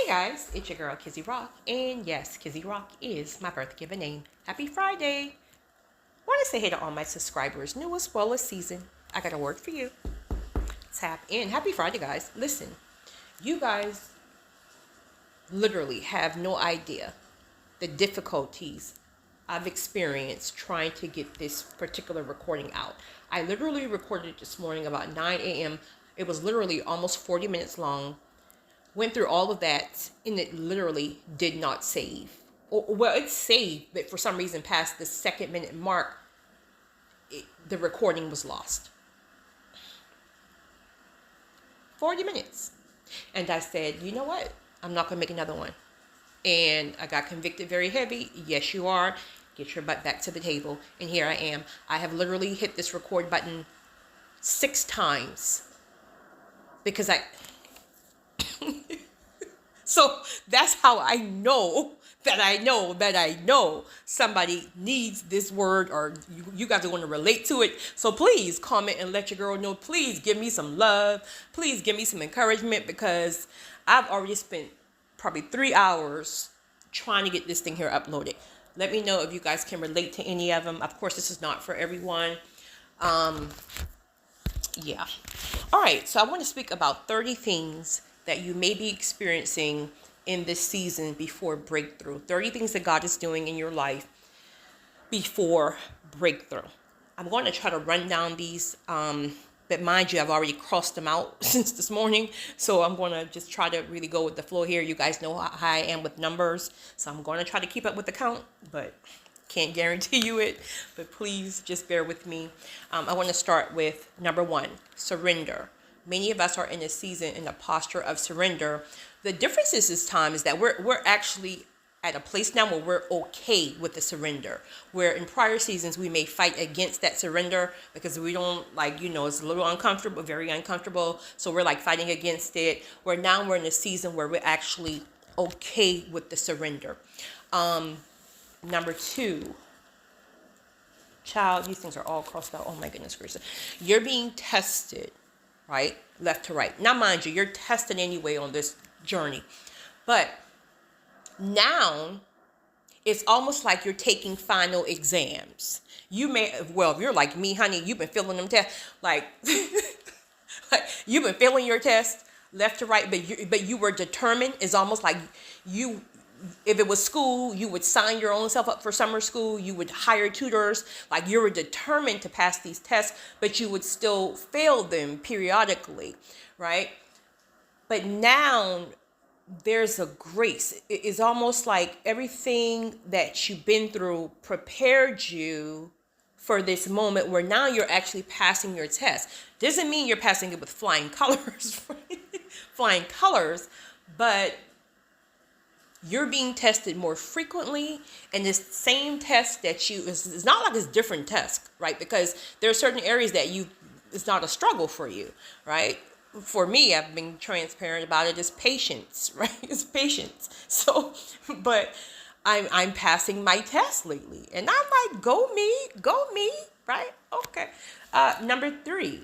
Guys, it's your girl Kizzy Rock, and yes, Kizzy Rock is my birth given name. Happy Friday! Want to say hey to all my subscribers, new as well as season. I got a word for you. Tap in. Happy Friday, guys. Listen, you guys literally have no idea the difficulties I've experienced trying to get this particular recording out. I literally recorded it this morning about 9 a.m. It was literally almost 40 minutes long. Went through all of that, and it literally did not save. Well, it saved, but for some reason past the second minute mark, the recording was lost. 40 minutes. And I said, you know what? I'm not going to make another one. And I got convicted very heavy. Yes, you are. Get your butt back to the table. And here I am. I have literally hit this record button 6 times because so that's how I know somebody needs this word, or you guys are going to relate to it. So please comment and let your girl know. Please give me some love. Please give me some encouragement, because I've already spent probably 3 hours trying to get this thing here uploaded. Let me know if you guys can relate to any of them. Of course, this is not for everyone. Yeah. All right. So I want to speak about 30 things that you may be experiencing in this season before breakthrough. 30 things that God is doing in your life before breakthrough. I'm going to try to run down these, but mind you, I've already crossed them out since this morning. So I'm going to just try to really go with the flow here. You guys know how I am with numbers. So I'm going to try to keep up with the count, but can't guarantee you it. But please just bear with me. I want to start with number 1, surrender. Many of us are in a season in a posture of surrender. The difference is this time is that we're actually at a place now where we're okay with the surrender. Where in prior seasons we may fight against that surrender because we don't it's a little uncomfortable, very uncomfortable. So we're like fighting against it. Where now we're in a season where we're actually okay with the surrender. Number 2, child, these things are all crossed out. Oh my goodness gracious. You're being tested, right? Left to right. Now, mind you, you're tested anyway on this journey. But now it's almost like you're taking final exams. You may, well, if you're like me, honey, you've been filling them tests, like you've been filling your test left to right, but you were determined. It's almost like you, if it was school, you would sign your own self up for summer school. You would hire tutors. Like you were determined to pass these tests, but you would still fail them periodically, right? But now there's a grace. It is almost like everything that you've been through prepared you for this moment where now you're actually passing your test. Doesn't mean you're passing it with flying colors, flying colors, but you're being tested more frequently, and this same test that it's not like it's different tests, right? Because there are certain areas that it's not a struggle for you, right? For me, I've been transparent about it. It's patience, right? It's patience. So, but I'm passing my test lately, and I'm like, go me, right? Okay. Number 3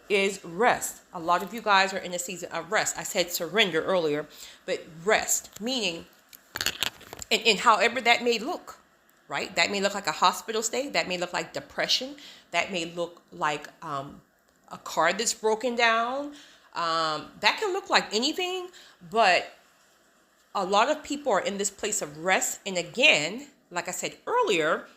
is rest. A lot of you guys are in a season of rest. I said surrender earlier, but rest, meaning, and however that may look, right? That may look like a hospital stay. That may look like depression. That may look like a car that's broken down. That can look like anything, but a lot of people are in this place of rest. And again, like I said earlier,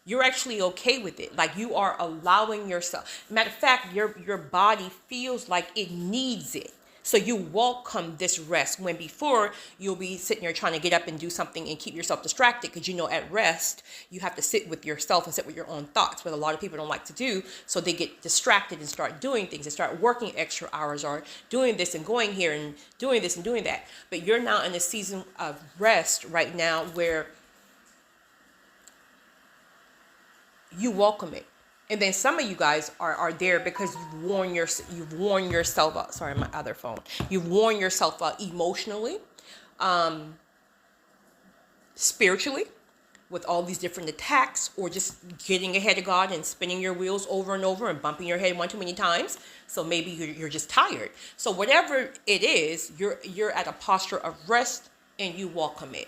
you're actually okay with it. Like you are allowing yourself. Matter of fact, your body feels like it needs it. So you welcome this rest, when before you'll be sitting there trying to get up and do something and keep yourself distracted, because at rest you have to sit with yourself and sit with your own thoughts, what a lot of people don't like to do. So they get distracted and start doing things and start working extra hours, or doing this and going here and doing this and doing that. But you're now in a season of rest right now where you welcome it. And then some of you guys are there because you've worn yourself out. Sorry, my other phone. You've worn yourself out emotionally, spiritually, with all these different attacks, or just getting ahead of God and spinning your wheels over and over and bumping your head one too many times. So maybe you're just tired. So whatever it is, you're at a posture of rest and you welcome it.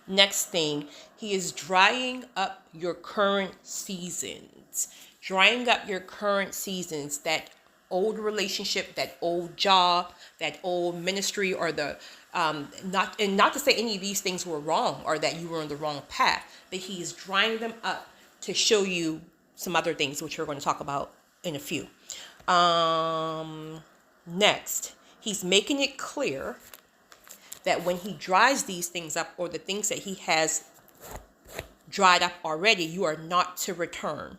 Next thing, he is drying up your current seasons. Drying up your current seasons, that old relationship, that old job, that old ministry, or the not to say any of these things were wrong or that you were on the wrong path, but he is drying them up to show you some other things, which we're going to talk about in a few. Next, he's making it clear that when he dries these things up, or the things that he has dried up already, you are not to return.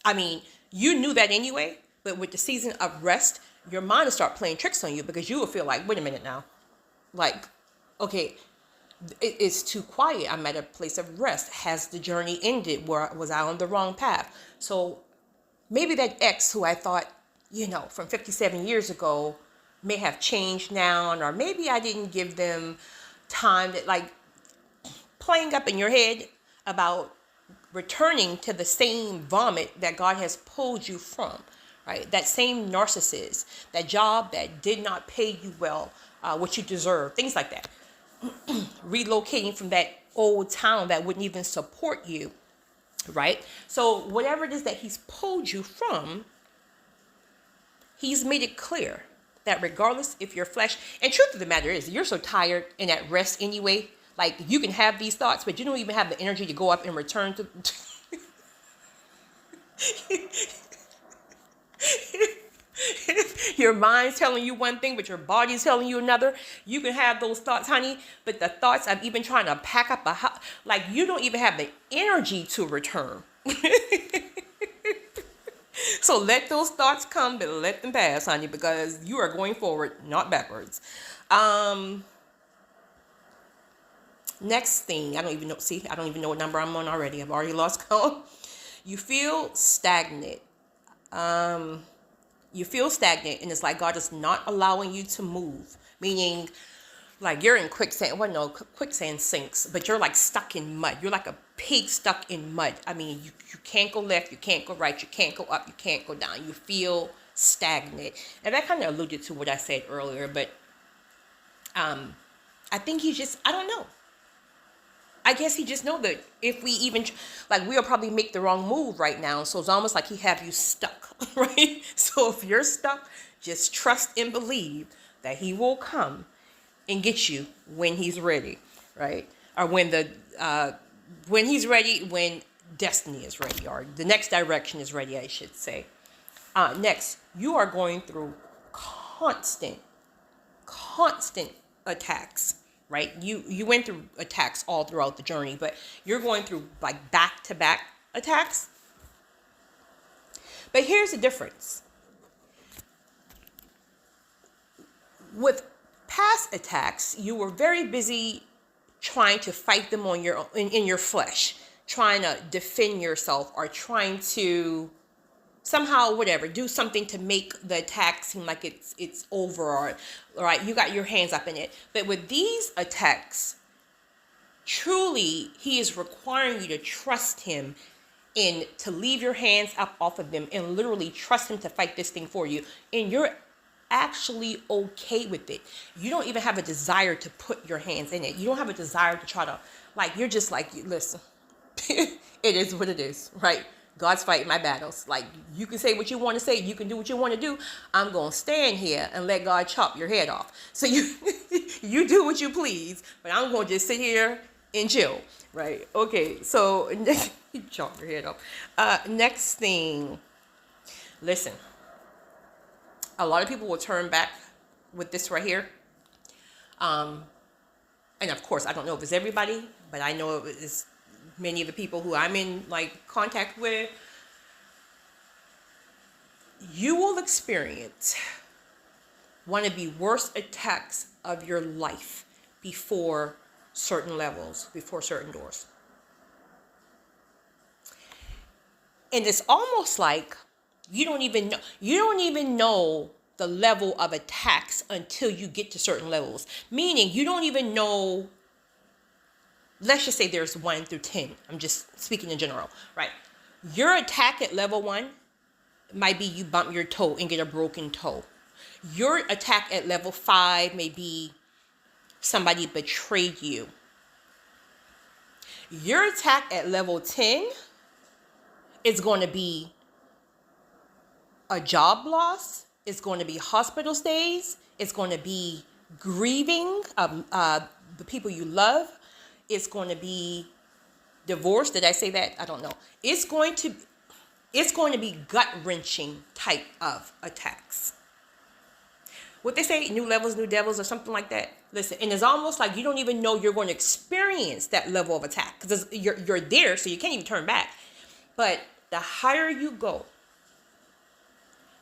I mean, you knew that anyway, but with the season of rest, your mind will start playing tricks on you, because you will feel like, wait a minute now. Like, okay, it's too quiet. I'm at a place of rest. Has the journey ended? Was I on the wrong path? So maybe that ex who I thought, from 57 years ago may have changed now, or maybe I didn't give them time, that like playing up in your head about returning to the same vomit that God has pulled you from, right? That same narcissist, that job that did not pay you well, what you deserve, things like that. Relocating from that old town that wouldn't even support you, right? So whatever it is that he's pulled you from, he's made it clear that regardless if your flesh, and truth of the matter is, you're so tired and at rest anyway, like you can have these thoughts, but you don't even have the energy to go up and return to. Your mind's telling you one thing, but your body's telling you another. You can have those thoughts, honey, but the thoughts of even trying to pack up a house, like you don't even have the energy to return. So let those thoughts come, but let them pass, honey, because you are going forward, not backwards. Next thing, I don't even know what number I'm on already. I've already lost count. You feel stagnant. You feel stagnant, and it's like God is not allowing you to move, meaning like you're in quicksand. Well, no, quicksand sinks, but you're like stuck in mud. You're like a pig stuck in mud. I mean, you can't go left, you can't go right, you can't go up, you can't go down. You feel stagnant. And that kind of alluded to what I said earlier, but I think I don't know. I guess he just know that if we even, like, we'll probably make the wrong move right now. So it's almost like he have you stuck, right? So if you're stuck, just trust and believe that he will come and get you when he's ready, right? Or when he's ready, when destiny is ready, or the next direction is ready, I should say. Next, you are going through constant attacks. Right? You went through attacks all throughout the journey, but you're going through like back-to-back attacks. But here's the difference. With past attacks, you were very busy trying to fight them on in your flesh, trying to defend yourself, or trying to somehow, whatever, do something to make the attack seem like it's over, or right, you got your hands up in it. But with these attacks, truly, he is requiring you to trust him and to leave your hands up off of them and literally trust him to fight this thing for you. And you're actually okay with it. You don't even have a desire to put your hands in it. You don't have a desire to try to, like, you're just like, listen, it is what it is, right? God's fighting my battles. Like, you can say what you want to say. You can do what you want to do. I'm going to stand here and let God chop your head off. So you do what you please, but I'm going to just sit here and chill, right? Okay, so chop your head off. Next thing, listen. A lot of people will turn back with this right here. And of course, I don't know if it's everybody, but I know it's many of the people who I'm in like contact with. You will experience one of the worst attacks of your life before certain levels, before certain doors. And it's almost like you don't even know the level of attacks until you get to certain levels. Meaning you don't even know let's just say there's 1 through 10. I'm just speaking in general, right? Your attack at level 1 might be you bump your toe and get a broken toe. Your attack at level 5 may be somebody betrayed you. Your attack at level 10 is going to be a job loss. It's going to be hospital stays. It's going to be grieving the people you love. It's going to be divorce. Did I say that? I don't know. It's going to be gut-wrenching type of attacks. What they say, new levels, new devils, or something like that. Listen, and it's almost like you don't even know you're going to experience that level of attack because you're there, so you can't even turn back. But the higher you go,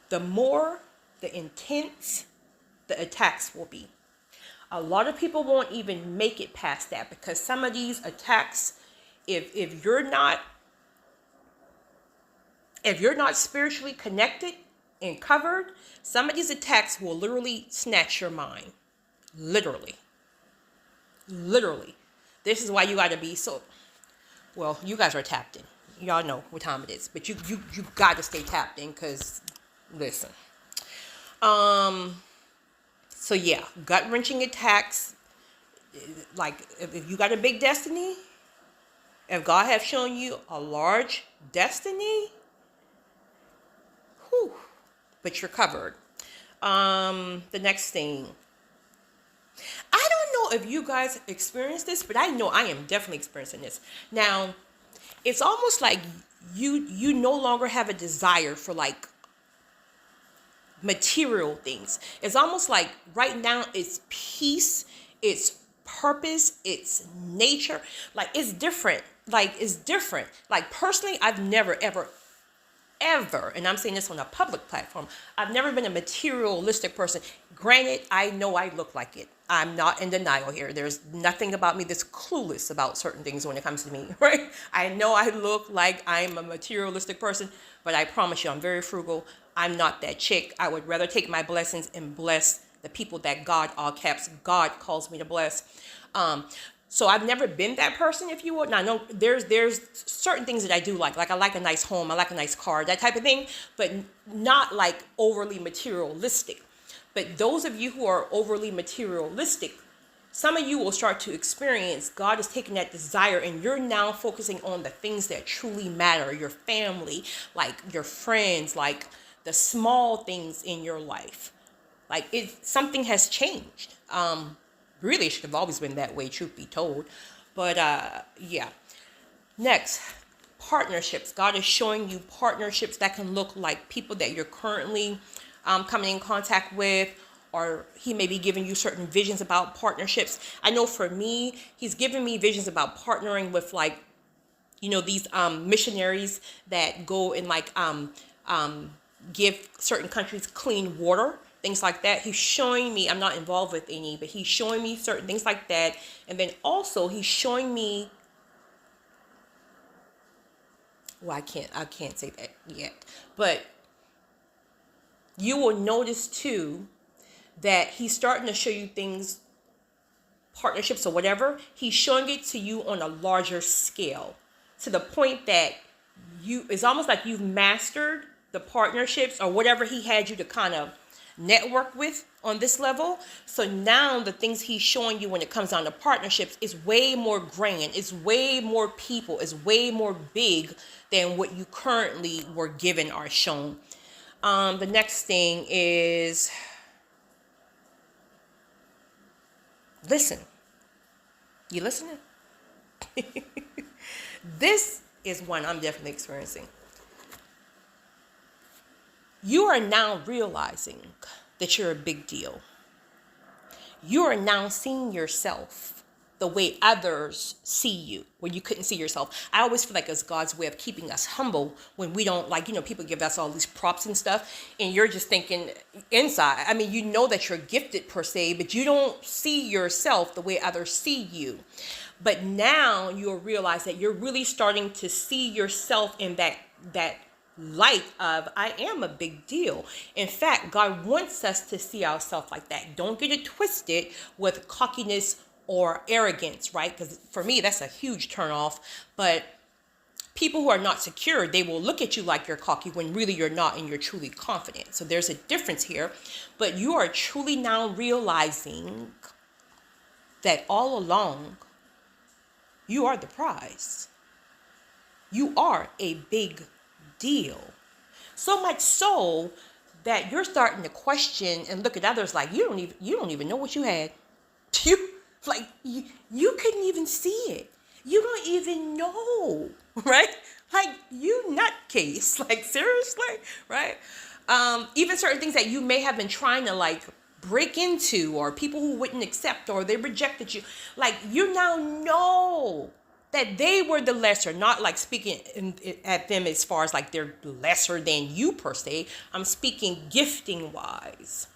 the more the intense the attacks will be. A lot of people won't even make it past that because some of these attacks, if you're not spiritually connected and covered, some of these attacks will literally snatch your mind. Literally. This is why you got to be so, well, you guys are tapped in. Y'all know what time it is, but you got to stay tapped in because, listen. So yeah, gut-wrenching attacks, like if you got a big destiny, if God has shown you a large destiny, whew, but you're covered. The next thing, I don't know if you guys experience this, but I know I am definitely experiencing this. Now, it's almost like you no longer have a desire for like material things. It's almost like right now it's peace, it's purpose, it's nature. Like it's different. Like personally, I've never ever, and I'm saying this on a public platform, I've never been a materialistic person. Granted, I know I look like it. I'm not in denial here. There's nothing about me that's clueless about certain things when it comes to me, right? I know I look like I'm a materialistic person, but I promise you I'm very frugal. I'm not that chick. I would rather take my blessings and bless the people that God, all caps, God calls me to bless. So I've never been that person, if you will. Now, I know there's certain things that I do like I like a nice home, I like a nice car, that type of thing, but not like overly materialistic. But those of you who are overly materialistic, some of you will start to experience God is taking that desire and you're now focusing on the things that truly matter, your family, like your friends, like the small things in your life. Like something has changed. Really, it should have always been that way, truth be told. But yeah. Next, partnerships. God is showing you partnerships that can look like people that you're currently coming in contact with, or he may be giving you certain visions about partnerships. I know for me, he's giving me visions about partnering with like, these missionaries that go and like give certain countries clean water, things like that. He's showing me, I'm not involved with any, but he's showing me certain things like that. And then also he's showing me, well, I can't say that yet, but you will notice too that he's starting to show you things, partnerships or whatever. He's showing it to you on a larger scale, to the point that it's almost like you've mastered the partnerships or whatever he had you to kind of network with on this level. So now the things he's showing you when it comes down to partnerships is way more grand, it's way more people, it's way more big than what you currently were given or shown. The next thing is, listen. You listening? This is one I'm definitely experiencing. You are now realizing that you're a big deal. You are now seeing yourself the way others see you, when you couldn't see yourself. I always feel like it's God's way of keeping us humble when we don't, like, people give us all these props and stuff, and you're just thinking inside. I mean, you know that you're gifted per se, but you don't see yourself the way others see you. But now you'll realize that you're really starting to see yourself in that light of, I am a big deal. In fact, God wants us to see ourselves like that. Don't get it twisted with cockiness or arrogance, right? Because for me, that's a huge turnoff. But people who are not secure, they will look at you like you're cocky when really you're not and you're truly confident. So there's a difference here. But you are truly now realizing that all along, you are the prize. You are a big deal. So much so that you're starting to question and look at others like you don't even know what you had. You couldn't even see it. You don't even know, right? Like, you nutcase. Like, seriously, right? Even certain things that you may have been trying to like break into, or people who wouldn't accept, or they rejected you. Like, you now know that they were the lesser, not like speaking at them as far as like they're lesser than you per se. I'm speaking gifting wise.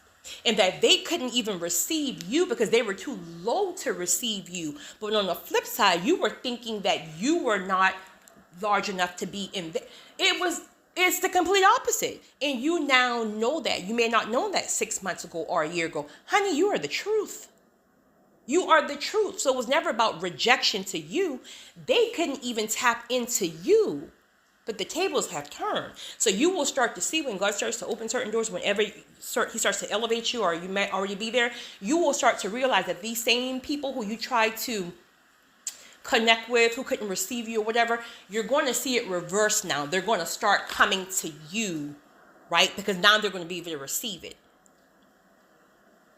And that they couldn't even receive you because they were too low to receive you. But on the flip side, you were thinking that you were not large enough to be in there. It's the complete opposite. And you now know that. You may not know that 6 months ago or a year ago. Honey, you are the truth. You are the truth. So it was never about rejection to you. They couldn't even tap into you. But the tables have turned. So you will start to see when God starts to open certain doors, whenever he starts to elevate you, or you may already be there, you will start to realize that these same people who you tried to connect with, who couldn't receive you or whatever, you're going to see it reverse now. They're going to start coming to you, right? Because now they're going to be able to receive it.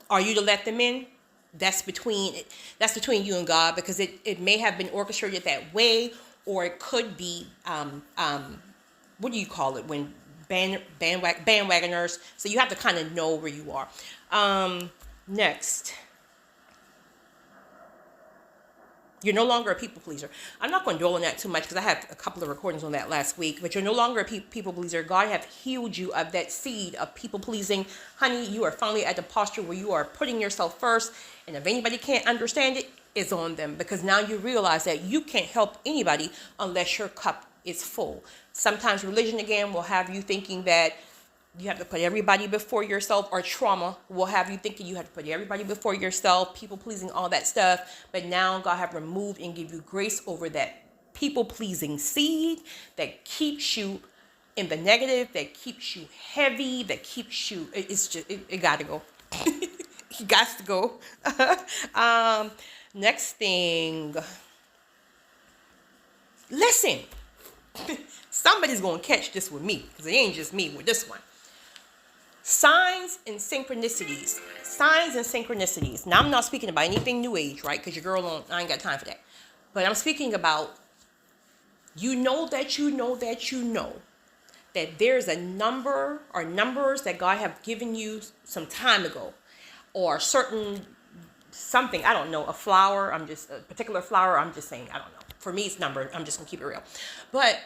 Are you to let them in? That's between you and God, because it may have been orchestrated that way. Or it could be, what do you call it, when bandwagoners? So you have to kind of know where you are. Next. You're no longer a people pleaser. I'm not going to dwell on that too much because I had a couple of recordings on that last week. But you're no longer a people pleaser. God have healed you of that seed of people pleasing. Honey, you are finally at the posture where you are putting yourself first. And if anybody can't understand it, it's on them. Because now you realize that you can't help anybody unless your cup is full. Sometimes religion, again, will have you thinking that you have to put everybody before yourself, or trauma will have you thinking you have to put everybody before yourself, people pleasing, all that stuff. But now God have removed and give you grace over that people pleasing seed that keeps you in the negative, that keeps you heavy, that keeps you, it got to go. It got to go. Next thing, listen. Somebody's going to catch this with me, because it ain't just me with this one. Signs and synchronicities. Signs and synchronicities. Now, I'm not speaking about anything new age, right? Because your girl, I ain't got time for that. But I'm speaking about, you know that there's a number or numbers that God have given you some time ago. Or certain something, I don't know, a particular flower, I'm just saying, I don't know. For me, it's numbered. I'm just going to keep it real. But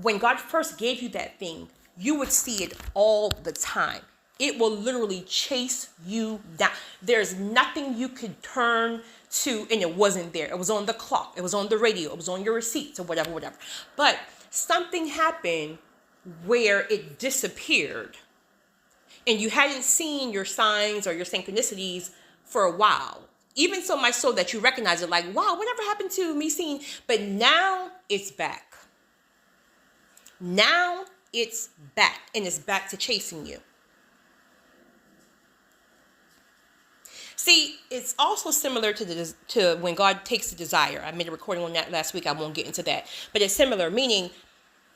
when God first gave you that thing, you would see it all the time. It will literally chase you down. There's nothing you could turn to and it wasn't there. It was on the clock. It was on the radio. It was on your receipts or whatever. But something happened where it disappeared and you hadn't seen your signs or your synchronicities for a while. Even so much so that you recognize it like, wow, whatever happened to me seeing? But now it's back. Now it's back, and it's back to chasing you. See, it's also similar to when God takes the desire. I made a recording on that last week. I won't get into that. But it's similar, meaning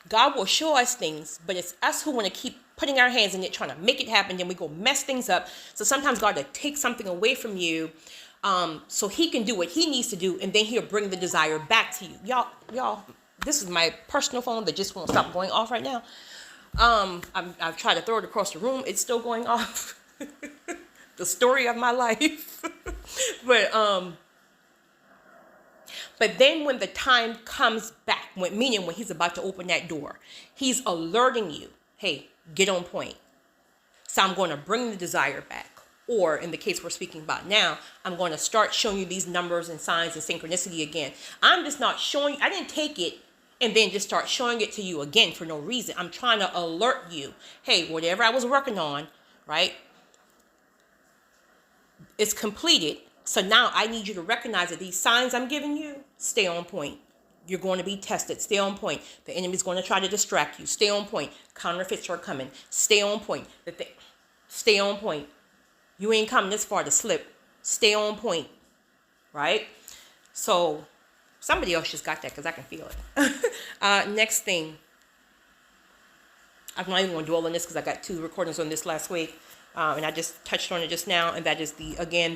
God will show us things, but it's us who want to keep putting our hands in it, trying to make it happen. Then we go mess things up. So sometimes God will take something away from you so he can do what he needs to do, and then he'll bring the desire back to you. Y'all, this is my personal phone that just won't stop going off right now. I've tried to throw it across the room. It's still going off. The story of my life. But then when the time comes back, meaning when he's about to open that door, he's alerting you, hey, get on point. So I'm going to bring the desire back. Or in the case we're speaking about now, I'm going to start showing you these numbers and signs and synchronicity again. I'm just not showing, I didn't take it and then just start showing it to you again for no reason. I'm trying to alert you. Hey, whatever I was working on, right? It's completed. So now I need you to recognize that these signs I'm giving you, stay on point. You're going to be tested. Stay on point. The enemy's going to try to distract you. Stay on point. Counterfeits are coming. Stay on point. Stay on point. You ain't coming this far to slip. Stay on point. Right? So somebody else just got that because I can feel it. Next thing. I'm not even going to dwell on this because I got 2 recordings on this last week. And I just touched on it just now. And that is the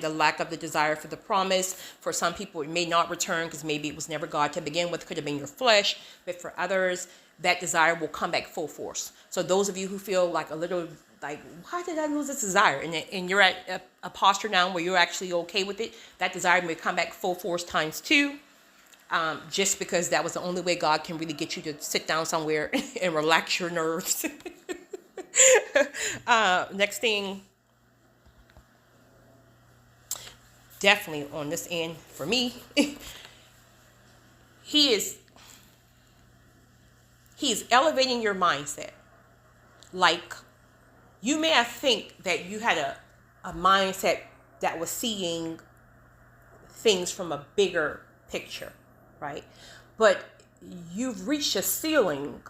lack of the desire for the promise. For some people, it may not return because maybe it was never God to begin with. Could have been your flesh. But for others, that desire will come back full force. So those of you who feel like a little like, why did I lose this desire? And you're at a posture now where you're actually okay with it. That desire may come back full force times 2. Just because that was the only way God can really get you to sit down somewhere and relax your nerves. Next thing, definitely on this end for me, he is elevating your mindset. Like, you may have think that you had a mindset that was seeing things from a bigger picture, right? But you've reached a ceiling,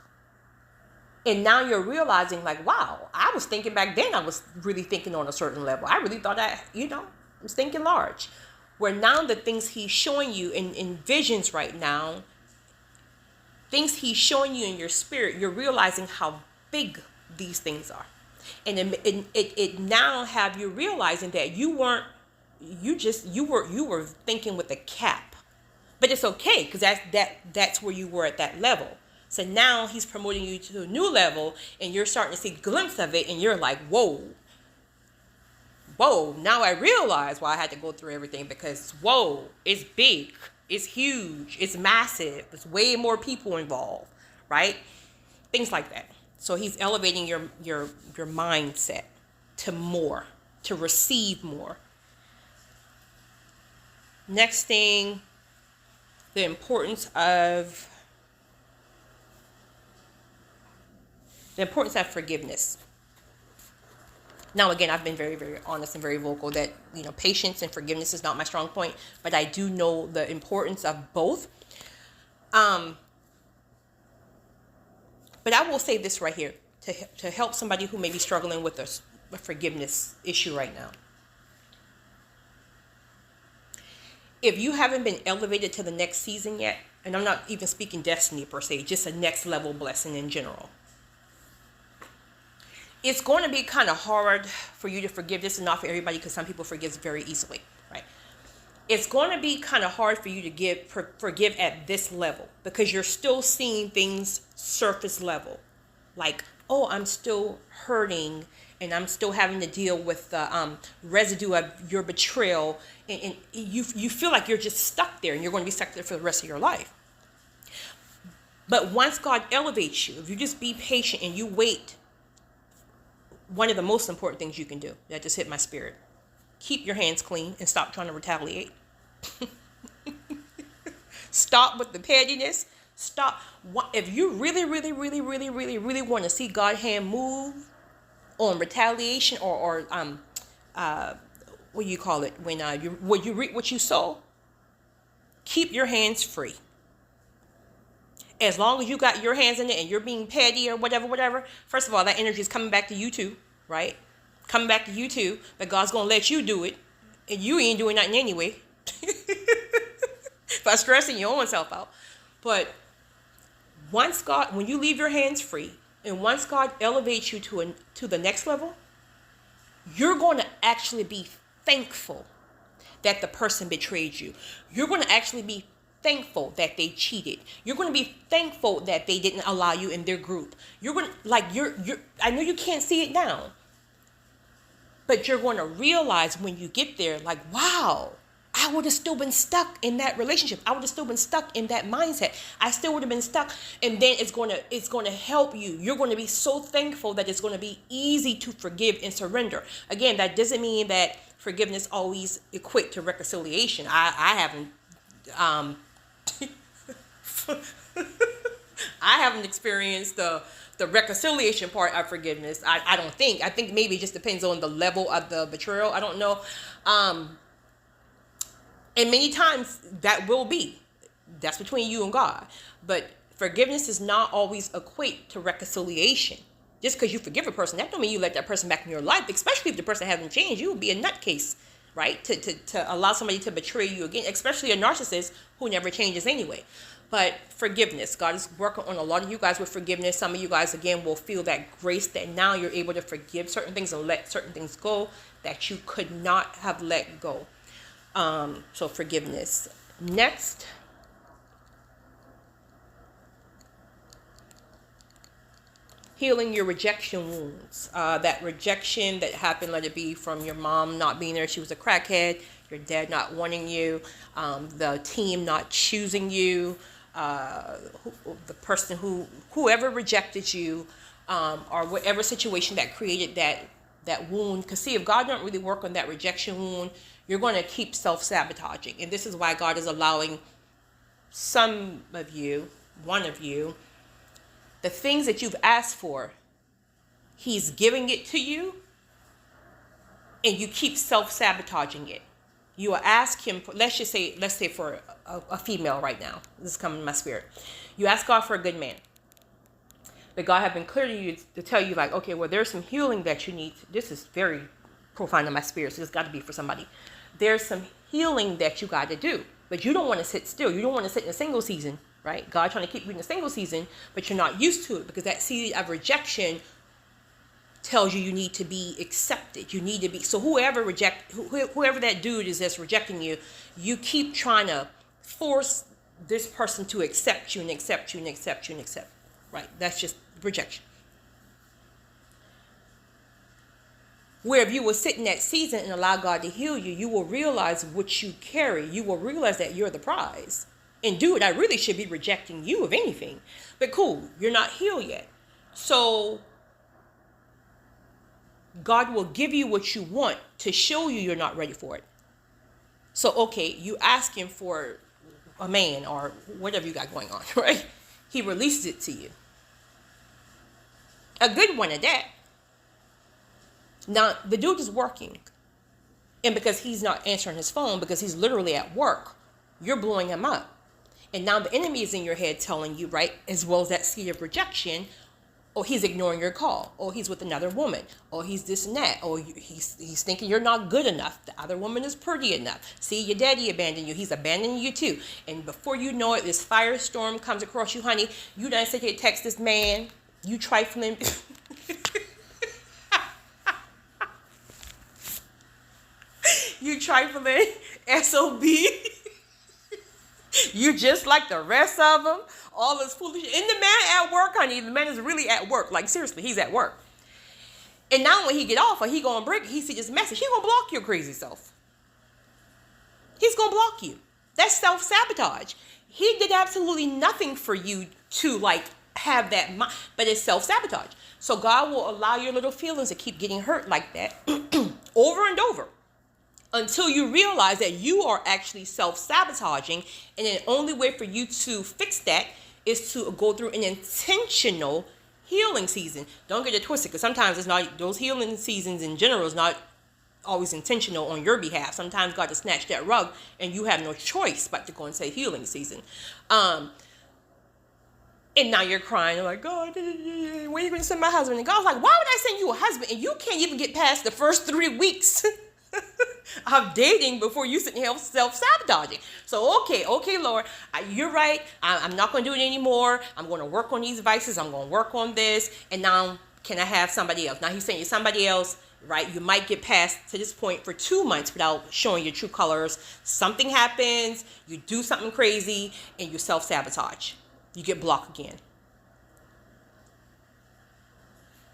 and now you're realizing, like, wow, I was thinking back then, I was really thinking on a certain level. I really thought I was thinking large. Where now the things he's showing you in visions right now, things he's showing you in your spirit, you're realizing how big these things are. And it now have you realizing that you were thinking with a cap. But it's okay, because that's where you were at that level. So now he's promoting you to a new level, and you're starting to see a glimpse of it, and you're like, whoa, now I realize why I had to go through everything, because, whoa, it's big, it's huge, it's massive, there's way more people involved, right? Things like that. So he's elevating your mindset to more, to receive more. Next thing, the importance of forgiveness. Now, again, I've been very, very honest and very vocal that, patience and forgiveness is not my strong point, but I do know the importance of both. But I will say this right here to help somebody who may be struggling with a forgiveness issue right now. If you haven't been elevated to the next season yet, and I'm not even speaking destiny per se, just a next level blessing in general, it's going to be kind of hard for you to forgive. This is not for everybody, because some people forgive very easily, right? It's going to be kind of hard for you to forgive at this level, because you're still seeing things surface level. Like, oh, I'm still hurting, and I'm still having to deal with the residue of your betrayal. And you feel like you're just stuck there, and you're going to be stuck there for the rest of your life. But once God elevates you, if you just be patient and you wait, one of the most important things you can do, that just hit my spirit, keep your hands clean and stop trying to retaliate. Stop with the pettiness. Stop. If you really, really, really, really, really, really want to see God's hand move on retaliation or what do you call it, when you reap what you sow, keep your hands free. As long as you got your hands in it and you're being petty or whatever, first of all, that energy is coming back to you too, right? Coming back to you too, but God's going to let you do it, and you ain't doing nothing anyway. By stressing your own self out. But when you leave your hands free, and once God elevates you to the next level, you're going to actually be thankful that the person betrayed you. You're going to actually be thankful that they cheated. You're going to be thankful that they didn't allow you in their group. You're going to, I know you can't see it now, but you're going to realize when you get there, like, wow, I would have still been stuck in that relationship. I would have still been stuck in that mindset. I still would have been stuck. And then it's going to help you. You're going to be so thankful that it's going to be easy to forgive and surrender. Again, that doesn't mean that forgiveness always equate to reconciliation. I haven't I haven't experienced the reconciliation part of forgiveness. I don't think. I think maybe it just depends on the level of the betrayal. I don't know. And many times that will be. That's between you and God. But forgiveness does not always equate to reconciliation. Just because you forgive a person, that don't mean you let that person back in your life, especially if the person hasn't changed. You would be a nutcase, right? To allow somebody to betray you again, especially a narcissist who never changes anyway. But forgiveness, God is working on a lot of you guys with forgiveness. Some of you guys, again, will feel that grace that now you're able to forgive certain things and let certain things go that you could not have let go. So forgiveness. Next, healing your rejection wounds. That rejection that happened, let it be from your mom not being there, she was a crackhead, your dad not wanting you, the team not choosing you, the person whoever rejected you, or whatever situation that created that wound. Because see, if God don't really work on that rejection wound, you're going to keep self-sabotaging. And this is why God is allowing some of you, one of you, the things that you've asked for, he's giving it to you, and you keep self-sabotaging it. You will ask him, let's say for a female right now. This is coming to my spirit. You ask God for a good man. But God have been clear to you to tell you, like, okay, well, there's some healing that you need. This is very profound in my spirit, so it's got to be for somebody. There's some healing that you got to do, but you don't want to sit still. You don't want to sit in a single season, right? God trying to keep you in a single season, but you're not used to it because that seed of rejection tells you need to be accepted. You need to be, so whoever that dude is that's rejecting you, you keep trying to force this person to accept you and accept you and accept you and accept, right? That's just rejection. Where if you will sit in that season and allow God to heal you, you will realize what you carry. You will realize that you're the prize. And dude, I really should be rejecting you if anything. But cool, you're not healed yet. So God will give you what you want to show you you're not ready for it. So, okay, you ask him for a man or whatever you got going on, right? He releases it to you. A good one at that. Now, the dude is working. And because he's not answering his phone, because he's literally at work, you're blowing him up. And now the enemy is in your head telling you, right, as well as that seed of rejection, or he's ignoring your call, or he's with another woman, or he's this and that, or he's thinking you're not good enough. The other woman is pretty enough. See, your daddy abandoned you. He's abandoning you too. And before you know it, this firestorm comes across you, honey. You done said you text this man. You trifling. You trifling SOB. You just like the rest of them. All this foolish. And the man at work, honey. The man is really at work. Like, seriously, he's at work. And now when he get off or he go on break, he see this message. He gonna block your crazy self. He's gonna block you. That's self-sabotage. He did absolutely nothing for you to, like, have that mind. But it's self-sabotage. So God will allow your little feelings to keep getting hurt like that over and over, until you realize that you are actually self-sabotaging. And the only way for you to fix that is to go through an intentional healing season. Don't get it twisted, because sometimes it's not, those healing seasons in general is not always intentional on your behalf. Sometimes God will snatch that rug and you have no choice but to go and say healing season. And now you're crying. You're like, God, when are you going to send my husband? And God's like, why would I send you a husband? And you can't even get past the first 3 weeks of dating before you sit here self-sabotaging. So, okay, Lord, you're right. I'm not going to do it anymore. I'm going to work on these vices. I'm going to work on this. And now, can I have somebody else? Now he's saying you're somebody else, right? You might get past to this point for 2 months without showing your true colors. Something happens, you do something crazy, and you self-sabotage. You get blocked again.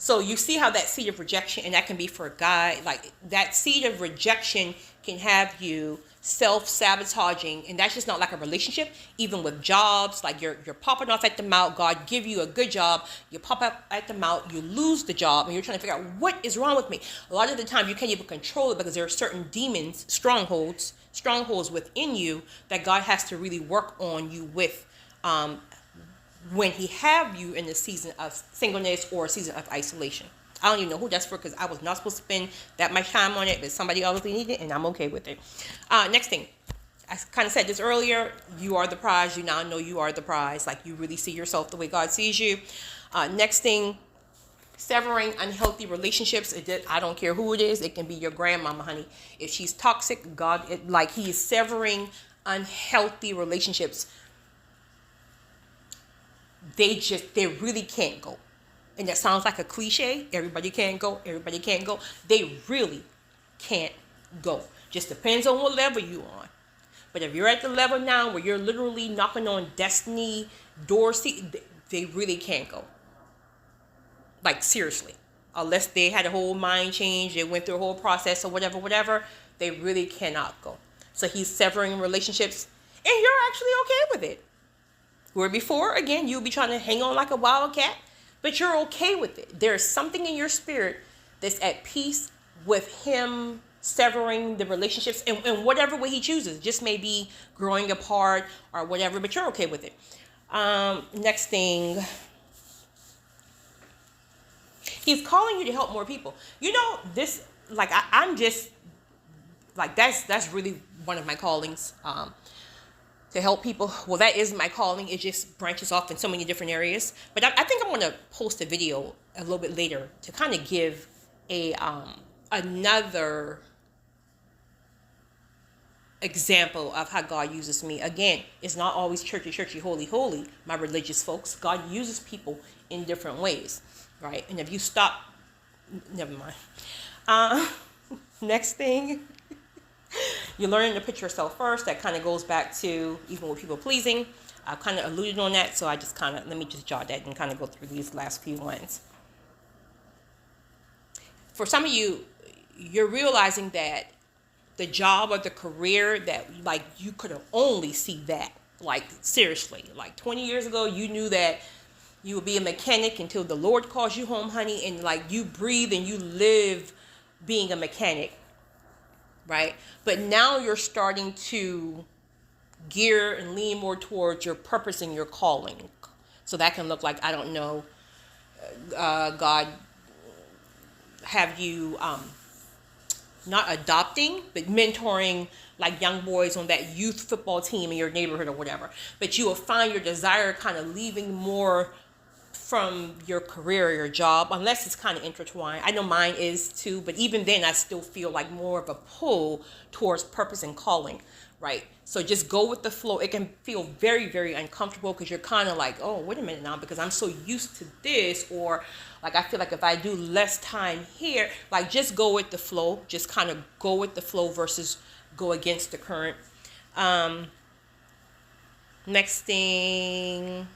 So you see how that seed of rejection, and that can be for a guy, like that seed of rejection can have you self-sabotaging, and that's just not like a relationship. Even with jobs, like you're popping off at the mouth. God give you a good job, you pop up at the mouth, you lose the job, and you're trying to figure out what is wrong with me. A lot of the time you can't even control it because there are certain demons, strongholds within you that God has to really work on you with. When he have you in the season of singleness or a season of isolation. I don't even know who that's for, because I was not supposed to spend that much time on it, but somebody obviously needed it, and I'm okay with it. Next thing, I kind of said this earlier, you are the prize. You now know you are the prize. Like, you really see yourself the way God sees you. Next thing, severing unhealthy relationships. I don't care who it is. It can be your grandmama, honey. If she's toxic, he is severing unhealthy relationships. They really can't go. And that sounds like a cliche. Everybody can't go. Everybody can't go. They really can't go. Just depends on what level you're on. But if you're at the level now where you're literally knocking on destiny doors, they really can't go. Like, seriously. Unless they had a whole mind change, they went through a whole process or whatever, they really cannot go. So he's severing relationships, and you're actually okay with it. Where before, again, you'll be trying to hang on like a wildcat, but you're okay with it. There's something in your spirit that's at peace with him severing the relationships in whatever way he chooses. Just maybe growing apart or whatever, but you're okay with it. Next thing, he's calling you to help more people. You know, this, like, I'm just, like, that's really one of my callings, to help people. Well, that is my calling. It just branches off in so many different areas. But I think I'm going to post a video a little bit later to kind of give another example of how God uses me. Again, it's not always churchy, holy, my religious folks. God uses people in different ways, right? And if you stop, never mind. Next thing, you're learning to put yourself first. That kind of goes back to even with people pleasing. I kind of alluded on that, so I just let me just jot that and kind of go through these last few ones. For some of you, you're realizing that the job or the career that, like, you could have only see that, like, seriously, like 20 years ago, you knew that you would be a mechanic until the Lord calls you home, honey, and like you breathe and you live being a mechanic, right? But now you're starting to gear and lean more towards your purpose and your calling. So that can look like, I don't know, God have you not adopting, but mentoring like young boys on that youth football team in your neighborhood or whatever. But you will find your desire kind of leaving more from your career or your job, unless it's kind of intertwined. I know mine is too, but even then I still feel like more of a pull towards purpose and calling, right? So just go with the flow. It can feel very, very uncomfortable because you're kind of like, oh, wait a minute now, because I'm so used to this, or like I feel like if I do less time here, like just go with the flow. Just kind of go with the flow versus go against the current. Next thing.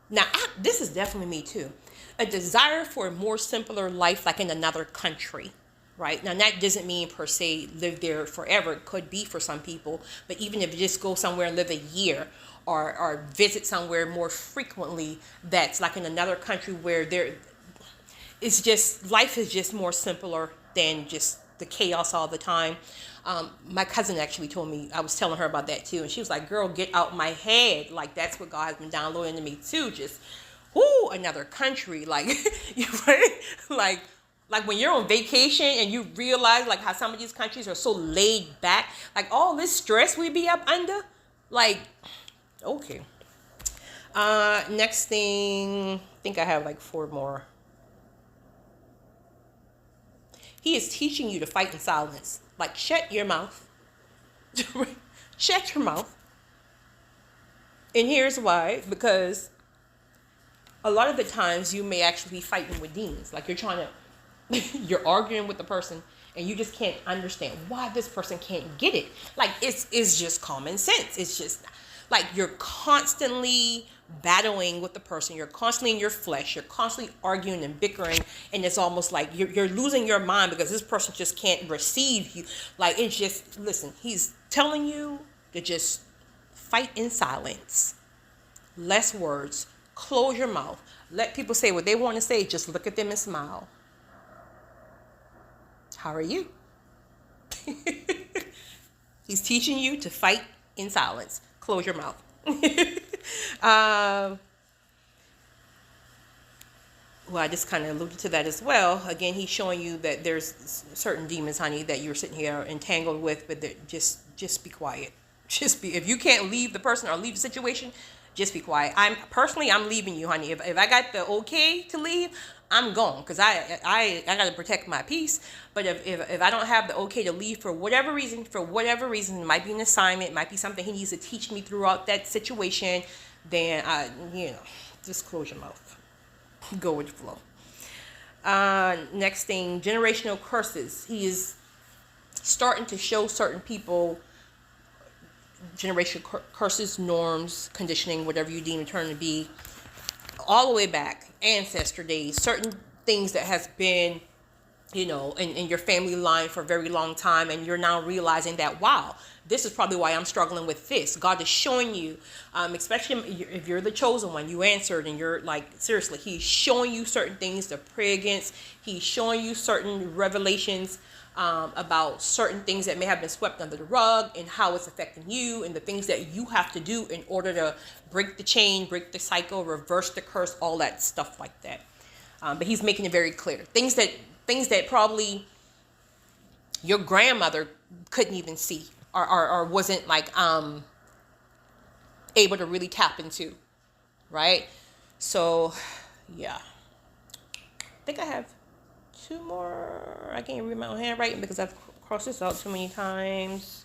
Now, this is definitely me too. A desire for a more simpler life, like in another country, right? Now, that doesn't mean per se live there forever. It could be for some people, but even if you just go somewhere and live a year, or visit somewhere more frequently, that's like in another country where it's just, life is just more simpler than just the chaos all the time. My cousin actually told me, I was telling her about that too, and she was like, girl, get out my head. Like, that's what God has been downloading to me too. Just, another country. Like, right? Like when you're on vacation and you realize like how some of these countries are so laid back, like all this stress we be up under, like, okay. Next thing, I think I have like 4 more. He is teaching you to fight in silence. Like, shut your mouth. Shut your mouth. And here's why. Because a lot of the times you may actually be fighting with demons. Like, you're arguing with the person and you just can't understand why this person can't get it. Like, it's just common sense. It's just like you're constantly battling with the person. You're constantly in your flesh. You're constantly arguing and bickering, and it's almost like you're losing your mind because this person just can't receive you. Like, it's just, listen, he's telling you to just fight in silence. Less words. Close your mouth. Let people say what they want to say. Just look at them and smile. How are you? He's teaching you to fight in silence. Close your mouth. well, I just kind of alluded to that as well. Again, he's showing you that there's certain demons, honey, that you're sitting here entangled with, but that just be quiet. Just be, if you can't leave the person or leave the situation, just be quiet. I'm leaving you, honey. If I got the okay to leave, I'm gone, because I got to protect my peace. But if I don't have the okay to leave for whatever reason, it might be an assignment, it might be something he needs to teach me throughout that situation, then just close your mouth. Go with the flow. Next thing, generational curses. He is starting to show certain people generational curses, norms, conditioning, whatever you deem it to be, all the way back, ancestor days, certain things that has been, in your family line for a very long time, and you're now realizing that, wow, this is probably why I'm struggling with this. God is showing you, especially if you're the chosen one, you answered, and you're like, seriously, he's showing you certain things to pray against. He's showing you certain revelations about certain things that may have been swept under the rug, and how it's affecting you, and the things that you have to do in order to break the chain, break the cycle, reverse the curse, all that stuff like that. But he's making it very clear. Things that probably your grandmother couldn't even see, or wasn't like able to really tap into, right? So yeah, I think I have 2 more. I can't read my own handwriting because I've crossed this out too many times.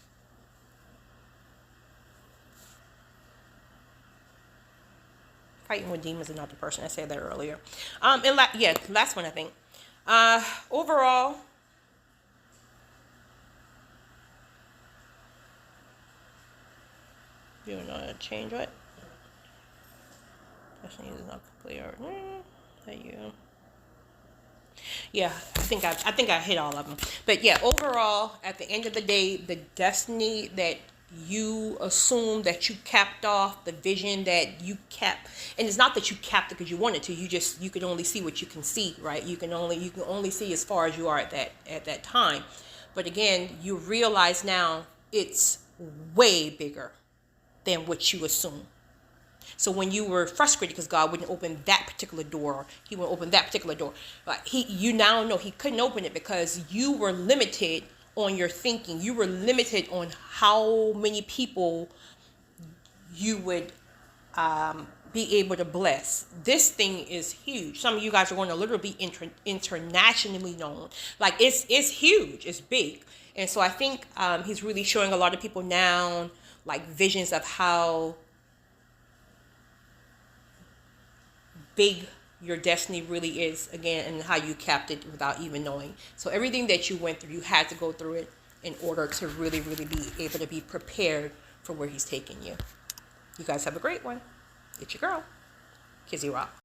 Fighting with demons is not the person. I said that earlier. Last one, I think. Overall, you know how to change what? Destiny is not complete. That you. Yeah, I think I hit all of them. But yeah, overall, at the end of the day, the destiny that you assume that you capped off, the vision that you capped, and it's not that you capped it because you wanted to. You could only see what you can see, right? You can only see as far as you are at that time. But again, you realize now it's way bigger than what you assume. So when you were frustrated because God wouldn't open that particular door, he wouldn't open that particular door, you now know he couldn't open it because you were limited on your thinking. You were limited on how many people you would be able to bless. This thing is huge. Some of you guys are going to literally be internationally known. Like it's huge. It's big. And so I think he's really showing a lot of people now like visions of how big your destiny really is, again, and how you capped it without even knowing. So everything that you went through, you had to go through it in order to really, really be able to be prepared for where he's taking you. You guys have a great one. It's your girl, Kizzy Rock.